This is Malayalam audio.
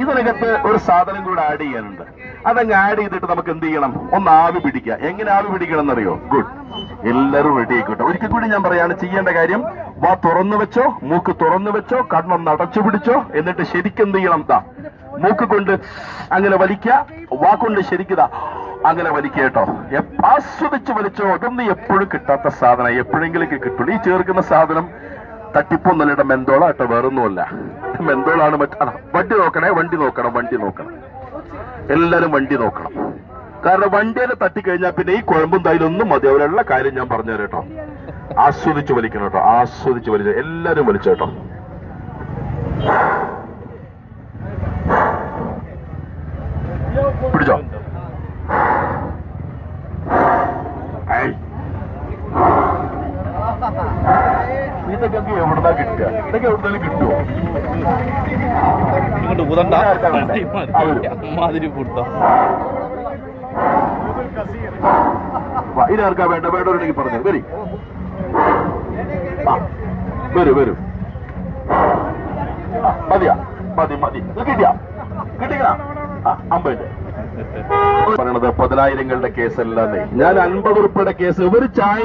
ഇതിനകത്ത് ഒരു സാധനം കൂടെ ആഡ് ചെയ്യാനുണ്ട്. അതങ്ങ് ആഡ് ചെയ്തിട്ട് നമുക്ക് എന്ത് ചെയ്യണം? ഒന്ന് ആവി പിടിക്കുക. എങ്ങനെ ആവി പിടിക്കണം എന്നറിയോ? ഗുഡ്, എല്ലാവരും റെഡി ആയിക്കോട്ടെ. ഒരിക്കൽ കൂടി ഞാൻ പറയാണ്, ചെയ്യേണ്ട കാര്യം, വാ തുറന്നു വെച്ചോ, മൂക്ക് തുറന്നു വെച്ചോ, കണ്ണം അടച്ചു പിടിച്ചോ, എന്നിട്ട് ശരിക്കും എന്ത് ചെയ്യണം? മൂക്ക് കൊണ്ട് അങ്ങനെ വലിക്കുക, വാക്കുകൊണ്ട് ശരിക്കുക, അങ്ങനെ വലിക്കുക കേട്ടോ. ആസ്വദിച്ച് വലിച്ചോ. അതൊന്നും എപ്പോഴും കിട്ടാത്ത സാധനം, എപ്പോഴെങ്കിലും കിട്ടുള്ളൂ. ഈ ചേർക്കുന്ന സാധനം തട്ടിപ്പൊന്നല്ലയുടെ മെന്തോള കേട്ടോ, വേറൊന്നുമല്ല. മെന്തോളാണ്. വണ്ടി നോക്കണേ, വണ്ടി നോക്കണം. എല്ലാരും വണ്ടി നോക്കണം. കാരണം വണ്ടിയെ തട്ടിക്കഴിഞ്ഞാൽ പിന്നെ ഈ കുഴമ്പും തൈലൊന്നും മതി. അവരുള്ള കാര്യം ഞാൻ പറഞ്ഞു തരാം കേട്ടോ. ആസ്വദിച്ച് വലിക്കണം കേട്ടോ, ആസ്വദിച്ച് വലിച്ചു. എല്ലാരും വലിച്ചു കേട്ടോ. പിടിച്ചോ. ഇതൊക്കെ എവിടുന്നാ കിട്ടുക? ഇതൊക്കെ എവിടുന്നാലും കിട്ടുമോ? ഇതാർക്കാ വേണ്ട? വേണ്ടവരുണ്ടെങ്കിൽ പറഞ്ഞു. വരൂ. മതിയാ? മതി. കിട്ടിയാ? അമ്പതിന്റെ പറയണത് 10,000ങ്ങളുടെ കേസല്ലാന്നേ. ഞാൻ 50 ഉറുപ്പിയുടെ കേസ്. ഒരു ചായ